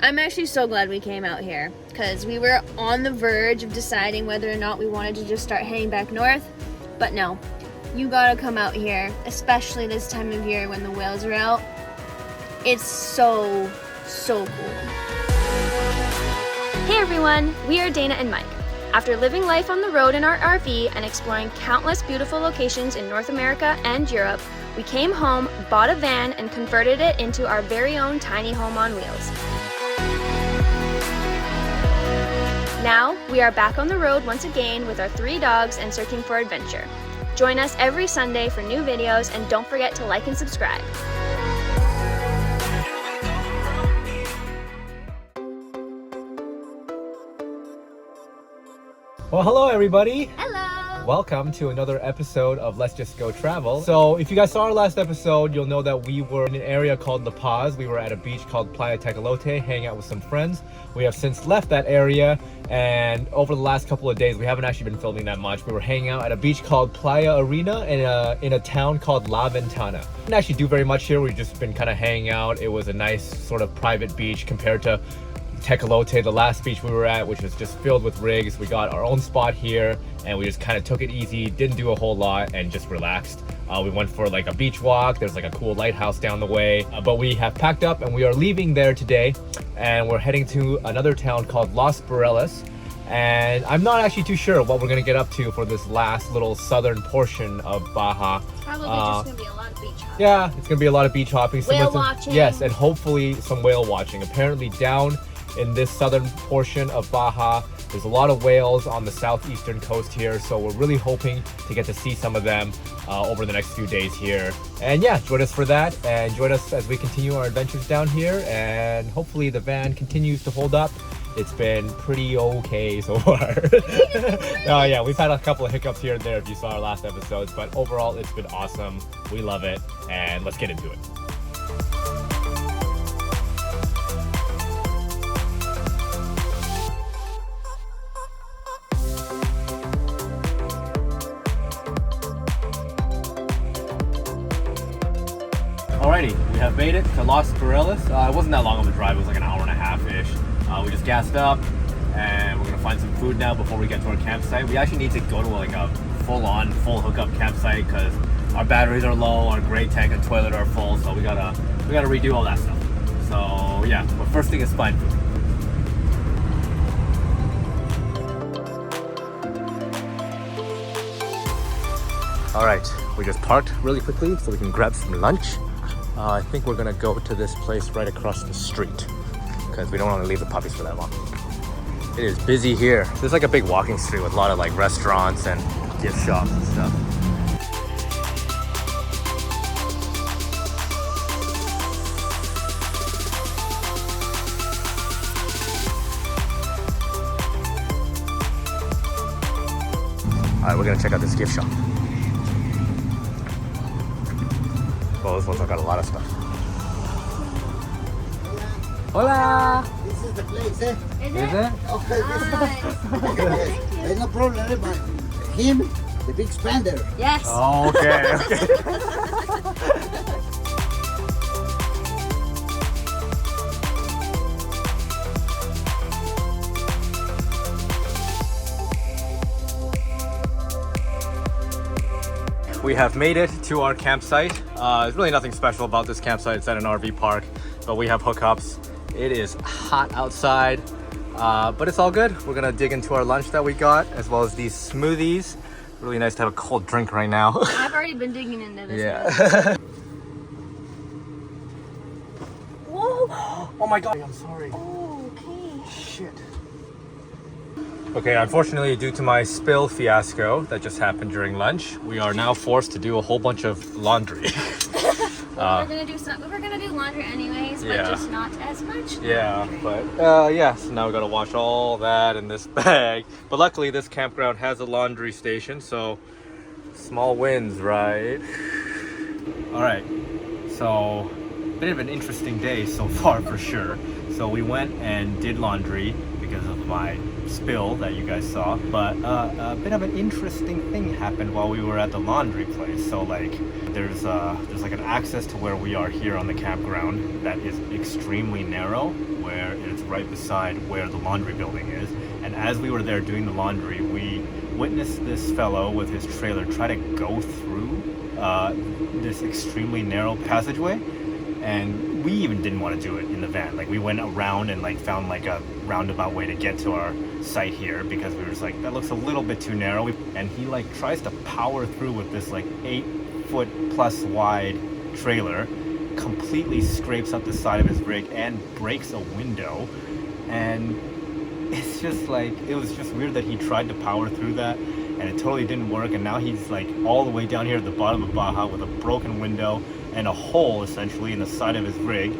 I'm actually so glad we came out here because we were on the verge of deciding whether or not we wanted to just start heading back north, but no, you gotta come out here, especially this time of year when the whales are out. It's so cool. Hey everyone, we are Dana and Mike. After living life on the road in our RV and exploring countless beautiful locations in North America and Europe, we came home, bought a van, and converted it into our very own tiny home on wheels. Now, we are back on the road once again with our 3 dogs and searching for adventure. Join us every Sunday for new videos, and don't forget to like and subscribe. Well, hello everybody. Hello! Welcome to another episode of Let's Just Go Travel. So if you guys saw our last episode, you'll know that we were in an area called La Paz. We were at a beach called Playa Tecolote, hanging out with some friends. We have since left that area, and over the last couple of days, we haven't actually been filming that much. We were hanging out at a beach called Playa Arena in a town called La Ventana. We didn't actually do very much here. We've just been kind of hanging out. It was a nice sort of private beach compared to Tecolote, the last beach we were at, which was just filled with rigs. We got our own spot here and we just kind of took it easy, didn't do a whole lot, and just relaxed. We went for like a beach walk. There's like a cool lighthouse down the way, but we have packed up and we are leaving there today, and we're heading to another town called Los Frailes. And I'm not actually too sure what we're gonna get up to for this last little southern portion of Baja. Probably just gonna be a lot of beach hopping. Yeah, it's gonna be a lot of beach hopping. Whale watching. Yes, and hopefully some whale watching. Apparently down in this southern portion of Baja, there's a lot of whales on the southeastern coast here, so we're really hoping to get to see some of them over the next few days here. And yeah, join us for that, and join us as we continue our adventures down here, and hopefully the van continues to hold up. It's been pretty okay so far. Oh yeah, we've had a couple of hiccups here and there if you saw our last episodes, but overall it's been awesome. We love it, and let's get into it. Alrighty, we have made it to Los Frailes. It wasn't that long of a drive, it was like an hour and a half-ish. We just gassed up and we're gonna find some food now before we get to our campsite. We actually need to go to like a full hookup campsite because our batteries are low, our gray tank and toilet are full, so we gotta redo all that stuff. So yeah, but first thing is find food. Alright, we just parked really quickly so we can grab some lunch. I think we're gonna go to this place right across the street because we don't want to leave the puppies for that long. It is busy here. There's like a big walking street with a lot of like restaurants and gift shops and stuff. Alright, we're gonna check out this gift shop. Oh, this one's got a lot of stuff. Hola! This is the place, eh? Is it? Okay, Nice. there's no problem, eh? But him, the big spender. Yes. Oh, okay. We have made it to our campsite. There's really nothing special about this campsite. It's at an RV park, but we have hookups. It is hot outside, but it's all good. We're gonna dig into our lunch that we got, as well as these smoothies. Really nice to have a cold drink right now. I've already been digging into this. Yeah. Whoa! Oh my god, I'm sorry. Oh, okay. Shit. Okay, unfortunately, due to my spill fiasco that just happened during lunch, we are now forced to do a whole bunch of laundry. Well, we were gonna do laundry anyways, but Yeah. just not as much. Yeah, but yeah, so now we gotta wash all that in this bag. But luckily, this campground has a laundry station, so small wins, right? All right, so bit of an interesting day so far for sure. So we went and did laundry. We because of my spill that you guys saw. But a bit of an interesting thing happened while we were at the laundry place. So like there's like an access to where we are here on the campground that is extremely narrow, where it's right beside where the laundry building is. And as we were there doing the laundry, we witnessed this fellow with his trailer try to go through this extremely narrow passageway, and we even didn't want to do it in the van. Like we went around and like found like a roundabout way to get to our site here because we were just like, that looks a little bit too narrow. And he like tries to power through with this like 8-foot plus wide trailer, completely scrapes up the side of his rig and breaks a window. And it's just like, it was just weird that he tried to power through that and it totally didn't work. And now he's like all the way down here at the bottom of Baja with a broken window and a hole essentially in the side of his rig.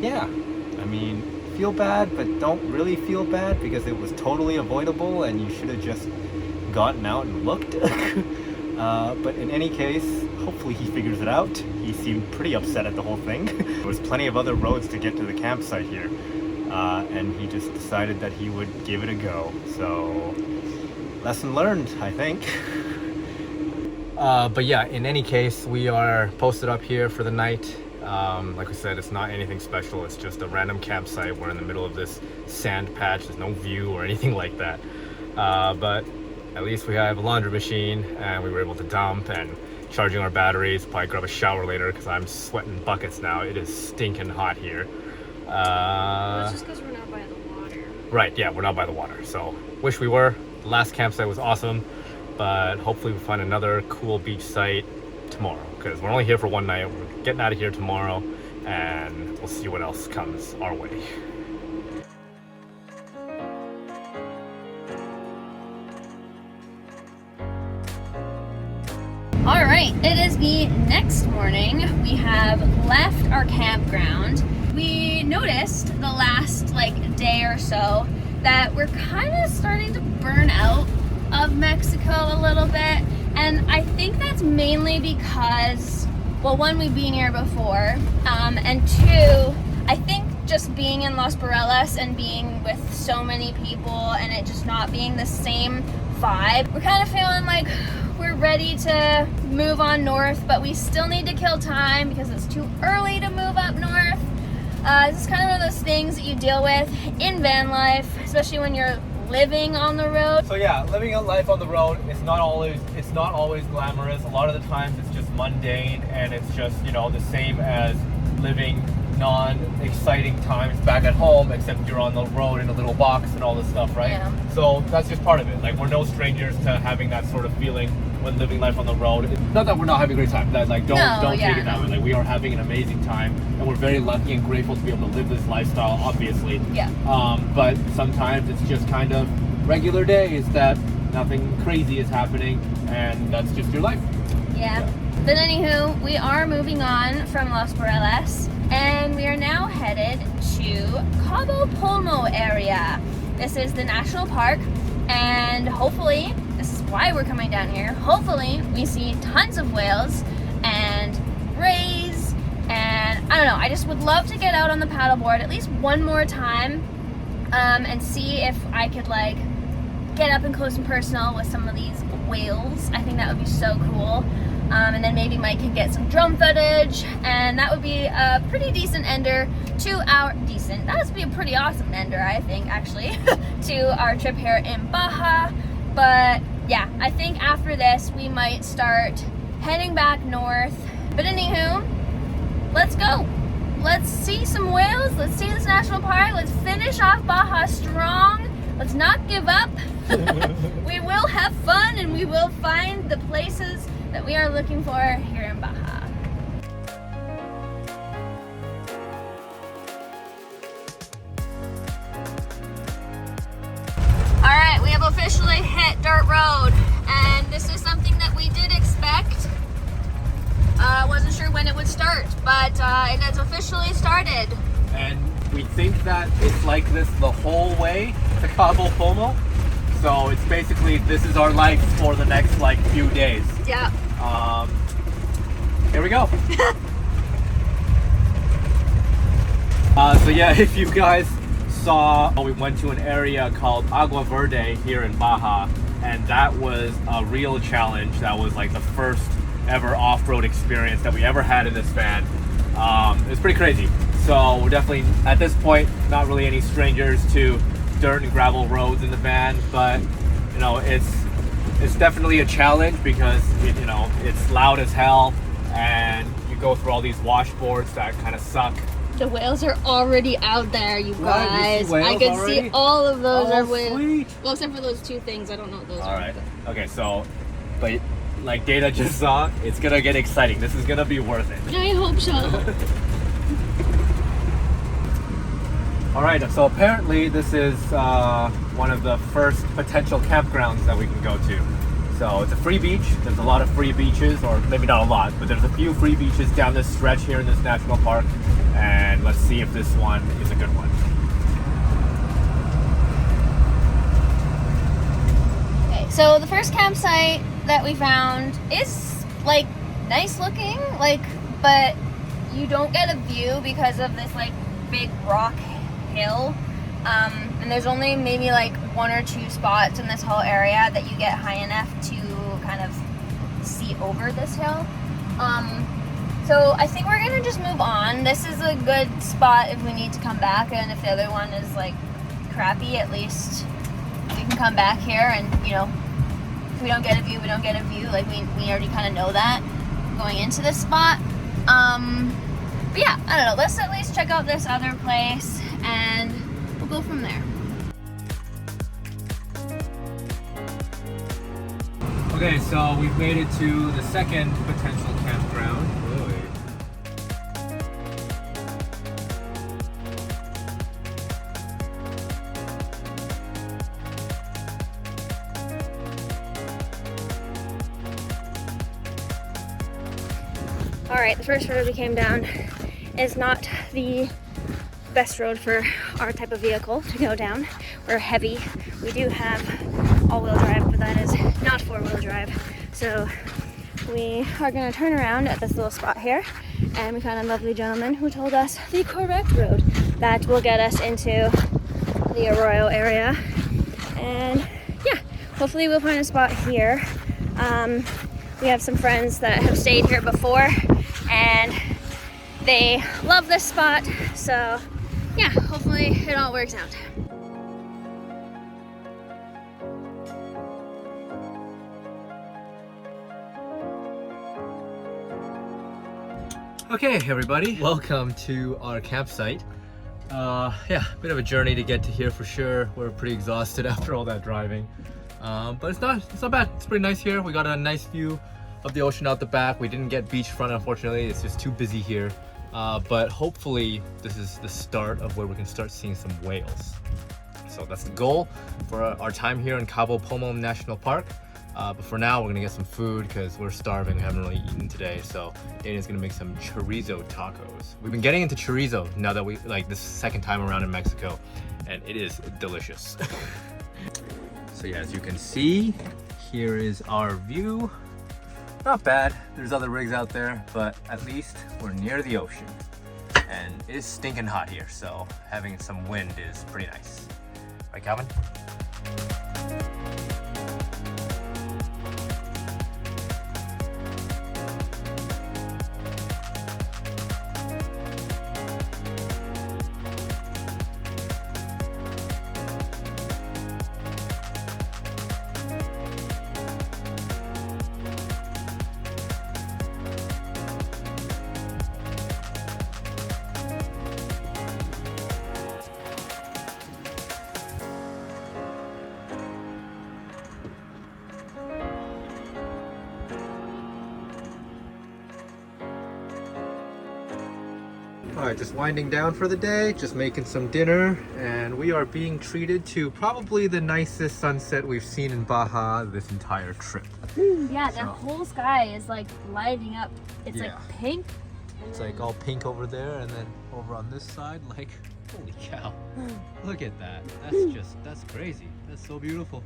Yeah, I mean, feel bad, but don't really feel bad because it was totally avoidable and you should have just gotten out and looked. But in any case, hopefully he figures it out. He seemed pretty upset at the whole thing. There was plenty of other roads to get to the campsite here. And he just decided that he would give it a go. So, lesson learned, I think. But yeah, in any case, we are posted up here for the night. Like we said, it's not anything special. It's just a random campsite. We're in the middle of this sand patch. There's no view or anything like that. But at least we have a laundry machine and we were able to dump and charging our batteries. Probably grab a shower later because I'm sweating buckets now. It is stinking hot here. Well, it's just because we're not by the water. Right, yeah, we're not by the water. So wish we were. The last campsite was awesome, but hopefully we'll find another cool beach site tomorrow because we're only here for one night. We're getting out of here tomorrow and we'll see what else comes our way. All right, it is the next morning. We have left our campground. We noticed the last day or so that we're kind of starting to burn out of Mexico a little bit. And I think that's mainly because, well, one, we've been here before, and two, I think just being in Los Frailes and being with so many people and it just not being the same vibe, we're kind of feeling like we're ready to move on north, but we still need to kill time because it's too early to move up north. This is kind of one of those things that you deal with in van life, especially when you're living on the road. So yeah, living a life on the road, it's not always glamorous. A lot of the times it's just mundane and it's just, the same as living non-exciting times back at home, except you're on the road in a little box and all this stuff, right? Yeah. So that's just part of it. Like, we're no strangers to having that sort of feeling when living life on the road. It's not that we're not having a great time. Don't take it that way. Like, we are having an amazing time and we're very lucky and grateful to be able to live this lifestyle, obviously. Yeah. But sometimes it's just kind of regular days that nothing crazy is happening and that's just your life. Yeah. But anywho, we are moving on from Los Frailes and we are now headed to Cabo Pulmo area. This is the national park and hopefully, this is why we're coming down here, hopefully we see tons of whales and rays and I don't know, I just would love to get out on the paddleboard at least one more time and see if I could get up and close and personal with some of these whales. I think that would be so cool. And then maybe Mike could get some drone footage, and that would be a pretty decent ender to our that would be a pretty awesome ender, I think, actually, to our trip here in Baja. But yeah, I think after this we might start heading back north. But anywho, let's go. Let's see some whales. Let's see this national park. Let's finish off Baja strong. Let's not give up. We will have fun and we will find the places that we are looking for here in Baja. Alright, we have officially hit dirt road and this is something that we did expect. Wasn't sure when it would start, but it has officially started. And we think that it's like this the whole way to Cabo Pulmo. So it's basically, this is our life for the next few days. Yeah. Here we go. So yeah, if you guys saw, we went to an area called Agua Verde here in Baja, and that was a real challenge. That was like the first ever off-road experience that we ever had in this van. It was pretty crazy. So we're definitely, at this point, not really any strangers to dirt and gravel roads in the van, but you know, it's definitely a challenge because it's loud as hell, and you go through all these washboards that kind of suck. The whales are already out there, you guys. You see whales I can already? see all of those are whales. Sweet. Well, except for those two things, I don't know what those All are. right. Okay, so, but like Dana just saw, it's gonna get exciting. This is gonna be worth it. I hope so. All right, so apparently this is one of the first potential campgrounds that we can go to. So it's a free beach. There's a lot of free beaches, or maybe not a lot, but there's a few free beaches down this stretch here in this national park. And let's see if this one is a good one. Okay, so the first campsite that we found is like nice looking, but you don't get a view because of this like big rock hill. And there's only maybe like one or two spots in this whole area that you get high enough to kind of see over this hill. So I think we're gonna just move on. This is a good spot if we need to come back, and if the other one is like crappy, at least we can come back here, and if we don't get a view, we don't get a view. Like we already kind of know that going into this spot. But yeah, I don't know. Let's at least check out this other place, and we'll go from there. Okay, so we've made it to the second potential campground. All right, the first road we came down is not the best road for our type of vehicle to go down. We're heavy. We do have all-wheel drive, but that is not four-wheel drive. So we are gonna turn around at this little spot here, and we found a lovely gentleman who told us the correct road that will get us into the Arroyo area. And yeah, hopefully we'll find a spot here. We have some friends that have stayed here before, and they love this spot. So yeah, hopefully it all works out. Okay, everybody, welcome to our campsite. Yeah, bit of a journey to get to here for sure. We're pretty exhausted after all that driving, but it's not bad. It's pretty nice here. We got a nice view of the ocean out the back. We didn't get beachfront, unfortunately. It's just too busy here, but hopefully this is the start of where we can start seeing some whales. So that's the goal for our time here in Cabo Pulmo National Park. But for now, we're gonna get some food because we're starving. We haven't really eaten today. So Dana's gonna make some chorizo tacos. We've been getting into chorizo now that we this second time around in Mexico, and it is delicious. So yeah, as you can see, here is our view. Not bad. There's other rigs out there, but at least we're near the ocean, and it is stinking hot here. So having some wind is pretty nice. Right, Calvin? All right, just winding down for the day, just making some dinner, and we are being treated to probably the nicest sunset we've seen in Baja this entire trip. Yeah, the whole sky is like lighting up. It's like pink. It's like all pink over there, and then over on this side, like, holy cow. Look at that. That's crazy. That's so beautiful.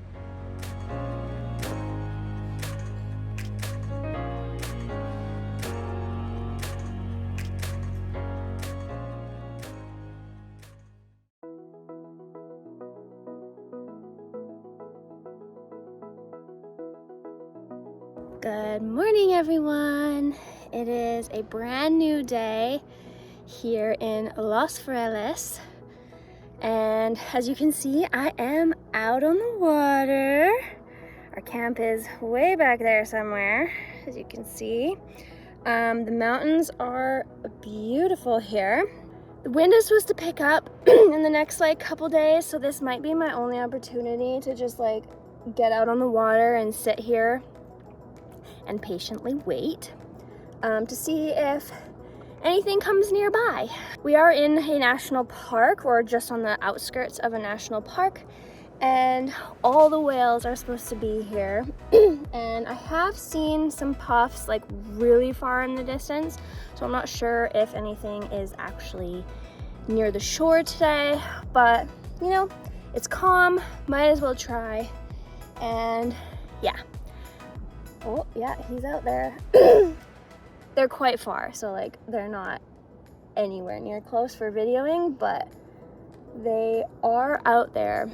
Good morning, everyone. It is a brand new day here in Los Frailes. And as you can see, I am out on the water. Our camp is way back there somewhere, as you can see. The mountains are beautiful here. The wind is supposed to pick up in the next couple days, so this might be my only opportunity to just get out on the water and sit here and patiently wait to see if anything comes nearby. We are in a national park, or just on the outskirts of a national park, and all the whales are supposed to be here. And I have seen some puffs really far in the distance, so I'm not sure if anything is actually near the shore today, but you know, it's calm, might as well try. And yeah. Oh yeah, he's out there. They're quite far, so they're not anywhere near close for videoing, but they are out there.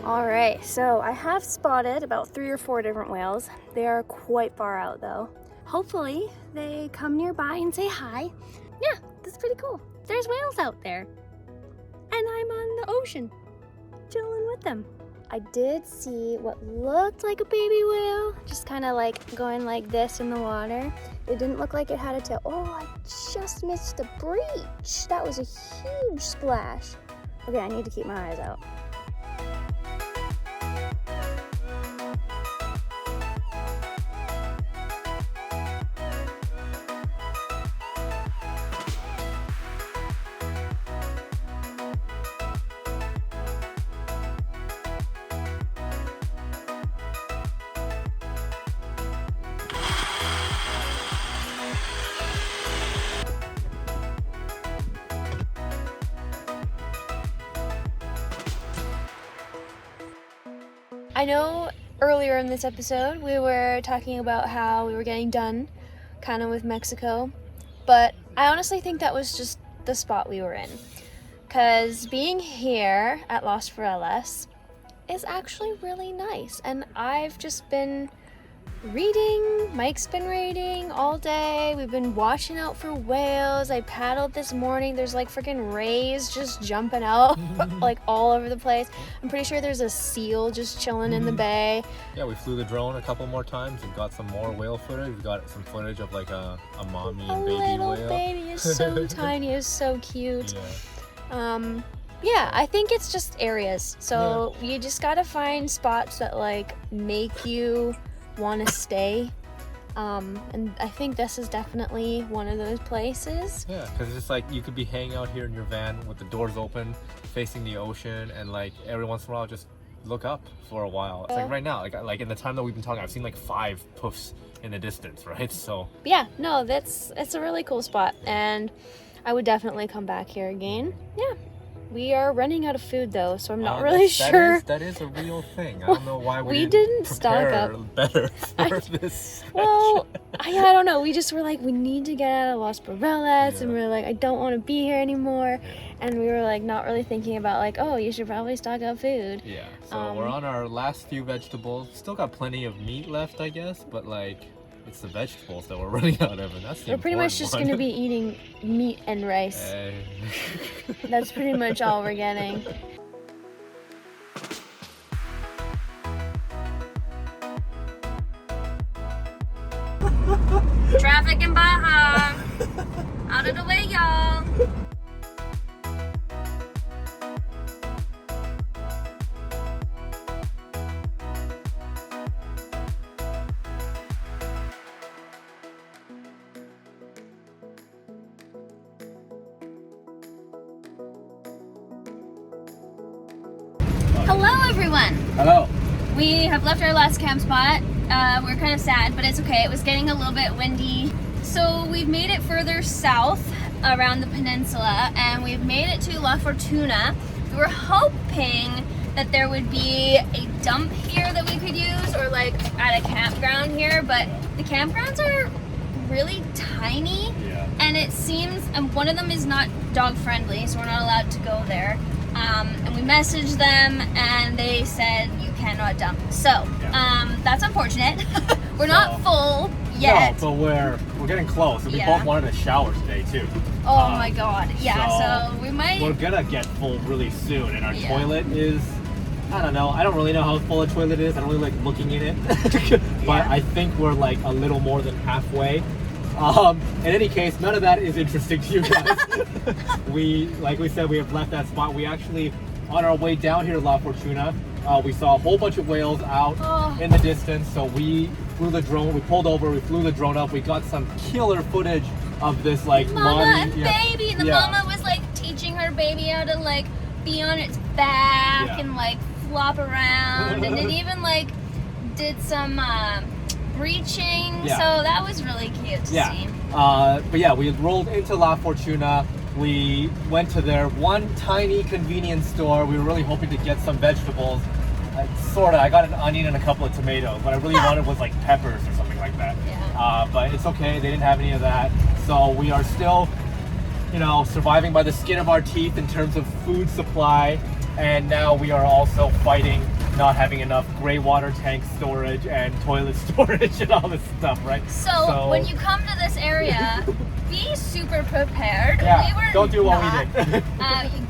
All right, so I have spotted about 3 or 4 different whales. They are quite far out though. Hopefully they come nearby and say hi. Yeah, that's pretty cool. There's whales out there. And I'm on the ocean, chilling with them. I did see what looked like a baby whale, just kind of going like this in the water. It didn't look like it had a tail. Oh, I just missed the breach. That was a huge splash. Okay, I need to keep my eyes out. I know earlier in this episode we were talking about how we were getting done kind of with Mexico, but I honestly think that was just the spot we were in, because being here at Los Frailes is actually really nice, and I've just been reading, Mike's been reading all day, we've been watching out for whales. I paddled this morning, there's freaking rays just jumping out all over the place. I'm pretty sure there's a seal just chilling in the bay. Yeah, we flew the drone a couple more times and got some more whale footage. We got some footage of a mommy and baby whale. A little baby is so tiny, is so cute. Yeah. Yeah, I think it's just areas. So you just gotta find spots that make you want to stay, and I think this is definitely one of those places. Yeah, because it's just you could be hanging out here in your van with the doors open facing the ocean, and every once in a while just look up for a while. It's right now, in the time that we've been talking, I've seen 5 puffs in the distance, right? So yeah, no, it's a really cool spot, and I would definitely come back here again. Yeah. We are running out of food though, so I'm not really sure. That is a real thing. I don't know why we didn't stock up better for this. Well, I don't know. We just were we need to get out of Los Frailes, and we were I don't want to be here anymore. Yeah. And we were not really thinking about oh, you should probably stock up food. Yeah. So we're on our last few vegetables. Still got plenty of meat left, I guess, but it's the vegetables that we're running out of, and that's the We're pretty much just going to be eating meat and rice. That's pretty much all we're getting. Traffic in Baja. Out of the way, y'all. Hello, everyone. Hello. We have left our last camp spot. We're kind of sad, but it's okay. It was getting a little bit windy. So we've made it further south around the peninsula, and we've made it to La Fortuna. We were hoping that there would be a dump here that we could use, or at a campground here, but the campgrounds are really tiny. Yeah. And it seems, and one of them is not dog friendly, so we're not allowed to go there. And we messaged them, and they said you cannot dump. So that's unfortunate. We're not full yet. No, but we're getting close, and we both wanted a shower today too. Oh my god! Yeah, so we might. We're gonna get full really soon, and our toilet is. I don't know. I don't really know how full a toilet is. I don't really like looking in it, but I think we're like a little more than halfway. In any case, none of that is interesting to you guys. Like we said, we have left that spot. We actually, on our way down here to La Fortuna, we saw a whole bunch of whales out in the distance. So we flew the drone. We pulled over. We flew the drone up. We got some killer footage of this like mama and baby. And the mama was like teaching her baby how to like be on its back and like flop around, and it even like did some breaching, so that was really cute to see. But yeah, we rolled into La Fortuna. We went to their one tiny convenience store. We were really hoping to get some vegetables. I got an onion and a couple of tomatoes. What I really wanted was like peppers or something like that. But it's okay, they didn't have any of that. So we are still, surviving by the skin of our teeth in terms of food supply. And now we are also fighting not having enough gray water tank storage and toilet storage and all this stuff, right? So when you come to this area, be super prepared. Don't do what we did.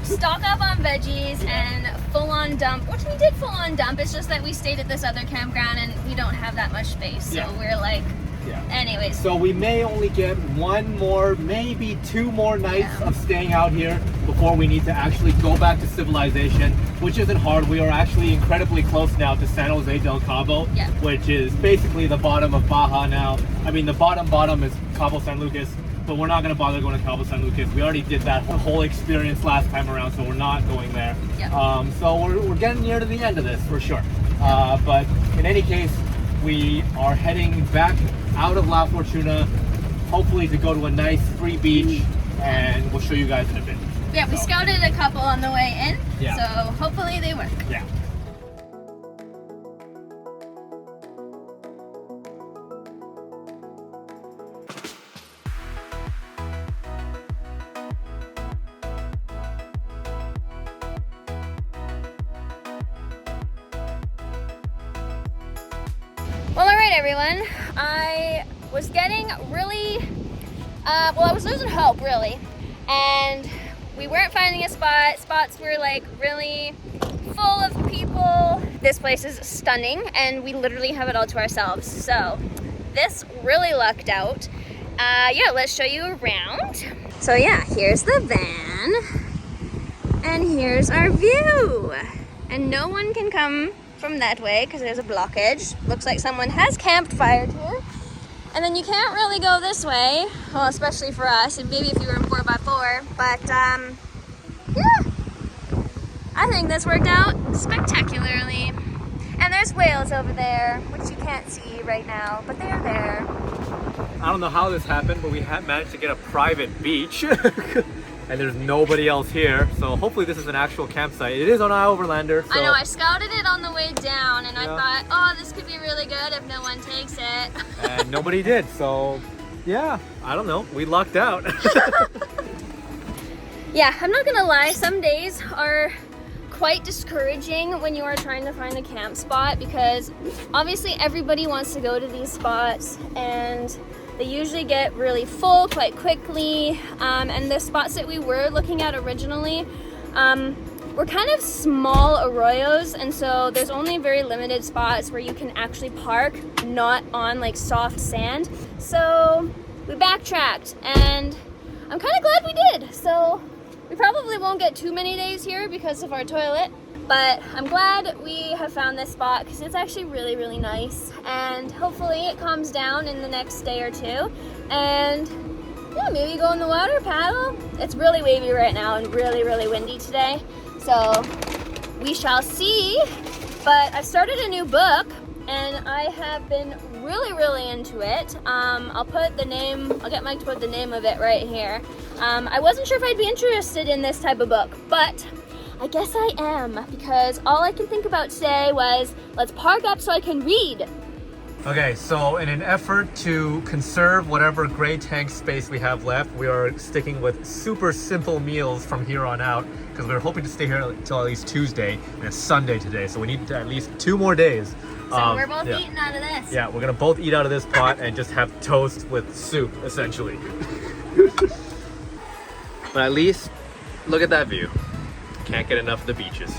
Stock up on veggies and full-on dump, which we did full-on dump. It's just that we stayed at this other campground and we don't have that much space. So we're like, anyways. So we may only get one more, maybe two more nights of staying out here before we need to actually go back to civilization, which isn't hard. We are actually incredibly close now to San Jose del Cabo, which is basically the bottom of Baja now. I mean, the bottom is Cabo San Lucas, but we're not going to bother going to Cabo San Lucas. We already did that whole experience last time around, so we're not going there. So we're getting near to the end of this for sure. But in any case, we are heading back out of La Fortuna, hopefully to go to a nice free beach, and we'll show you guys in a bit. We scouted a couple on the way in, so hopefully they work. Well, alright everyone, I was getting really, I was losing hope really, and we weren't finding a spot. Spots were like really full of people. This place is stunning and we literally have it all to ourselves, so this really lucked out. Let's show you around. So here's the van, and here's our view, and no one can come from that way because there's a blockage. Looks like someone has campfired here. And then you can't really go this way, well, especially for us, and maybe if you were in 4x4, but I think this worked out spectacularly. And there's whales over there, which you can't see right now, but they're there. I don't know how this happened, but we have managed to get a private beach. And there's nobody else here, so hopefully this is an actual campsite. It is on Overlander. So. I know, I scouted it on the way down, and I thought, oh, this could be really good if no one takes it. And nobody did, so I don't know, we lucked out. I'm not gonna lie, some days are quite discouraging when you are trying to find a camp spot, because obviously everybody wants to go to these spots, and they usually get really full quite quickly, and the spots that we were looking at originally were kind of small arroyos, and so there's only very limited spots where you can actually park, not on like soft sand. So we backtracked, and I'm kind of glad we did. So we probably won't get too many days here because of our toilet, but I'm glad we have found this spot because it's actually really, really nice, and hopefully it calms down in the next day or two, and maybe go in the water, paddle. It's really wavy right now and really, really windy today, so we shall see. But I've started a new book and I have been really, really into it. I'll get Mike to put the name of it right here. I wasn't sure if I'd be interested in this type of book, but I guess I am, because all I can think about today was, let's park up so I can read. Okay, so in an effort to conserve whatever gray tank space we have left, we are sticking with super simple meals from here on out because we're hoping to stay here until at least Tuesday, and it's Sunday today, so we need at least 2 more days. So we're both eating out of this. Yeah, we're gonna both eat out of this pot and just have toast with soup, essentially. But at least, look at that view. Can't get enough of the beaches.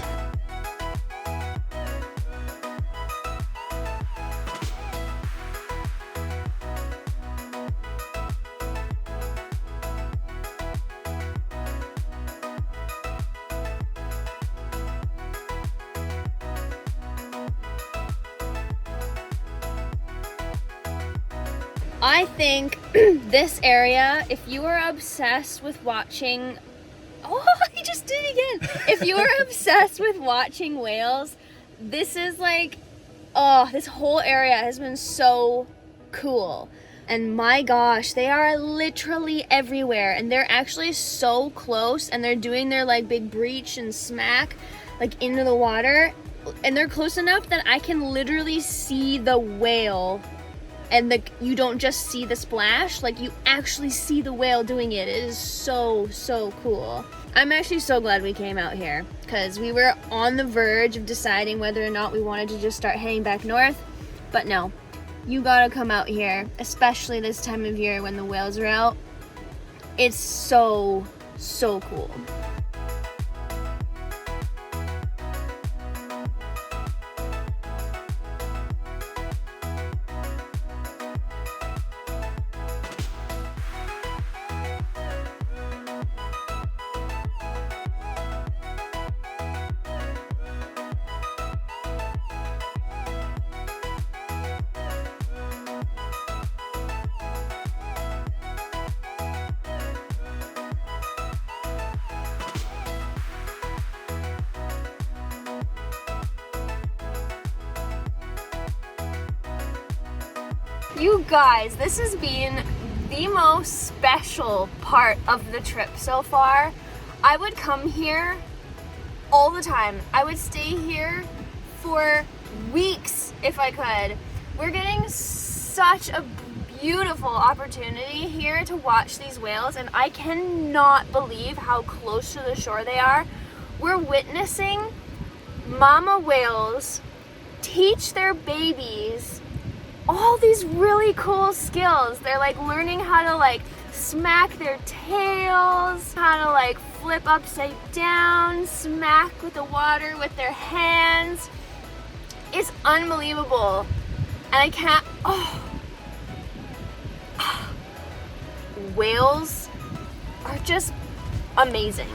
I think this area, if you are obsessed with watching, oh, I just did it again. If you are obsessed with watching whales, this is like, oh, this whole area has been so cool. And my gosh, they are literally everywhere, and they're actually so close, and they're doing their like big breach and smack like into the water, and they're close enough that I can literally see the whale. And you don't just see the splash, like you actually see the whale doing it. It is so, so cool. I'm actually so glad we came out here because we were on the verge of deciding whether or not we wanted to just start heading back north. But no, you gotta come out here, especially this time of year when the whales are out. It's so, so cool. You guys, this has been the most special part of the trip so far. I would come here all the time. I would stay here for weeks if I could. We're getting such a beautiful opportunity here to watch these whales, and I cannot believe how close to the shore they are. We're witnessing mama whales teach their babies all these really cool skills. They're like learning how to like smack their tails, how to like flip upside down, smack with the water with their hands. It's unbelievable. And I can't, whales are just amazing.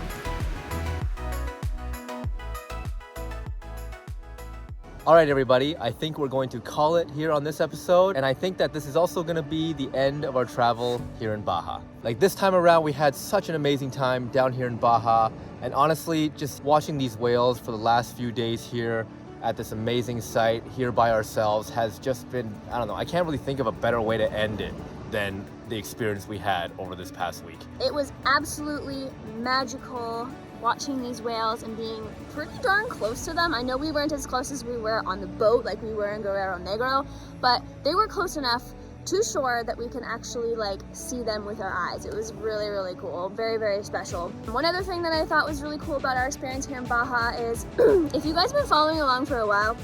All right, everybody, I think we're going to call it here on this episode. And I think that this is also going to be the end of our travel here in Baja. Like this time around, we had such an amazing time down here in Baja. And honestly, just watching these whales for the last few days here at this amazing site here by ourselves has just been, I don't know, I can't really think of a better way to end it than the experience we had over this past week. It was absolutely magical watching these whales and being pretty darn close to them. I know we weren't as close as we were on the boat like we were in Guerrero Negro, but they were close enough to shore that we can actually like see them with our eyes. It was really, really cool. Very, very special. One other thing that I thought was really cool about our experience here in Baja is if you guys have been following along for a while,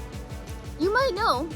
you might know,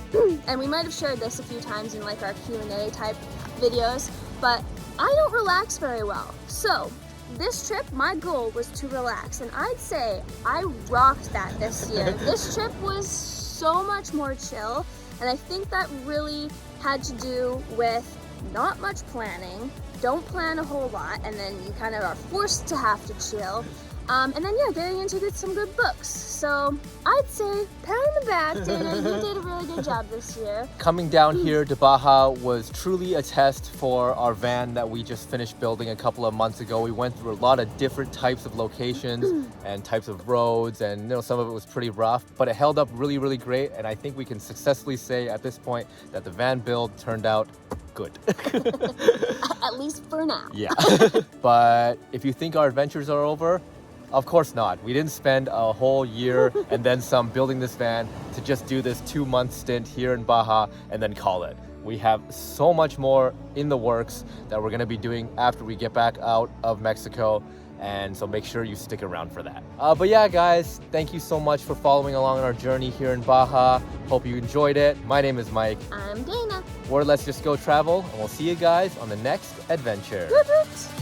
and we might have shared this a few times in like our Q&A type videos, but I don't relax very well. So this trip, my goal was to relax, and I'd say I rocked that this year. This trip was so much more chill, and I think that really had to do with not much planning. Don't plan a whole lot, and then you kind of are forced to have to chill. And then, yeah, getting into some good books. So I'd say, pat on the back, Dana, you did a really good job this year. Coming down here to Baja was truly a test for our van that we just finished building a couple of months ago. We went through a lot of different types of locations and types of roads, and you know, some of it was pretty rough, but it held up really, really great. And I think we can successfully say at this point that the van build turned out good. At least for now. Yeah. But if you think our adventures are over, Of course not. We didn't spend a whole year and then some building this van to just do this 2-month stint here in Baja and then call it. We have so much more in the works that we're gonna be doing after we get back out of Mexico. And so make sure you stick around for that. But yeah, guys, thank you so much for following along on our journey here in Baja. Hope you enjoyed it. My name is Mike. I'm Dana. We're Let's Just Go Travel, and we'll see you guys on the next adventure. Woot woot.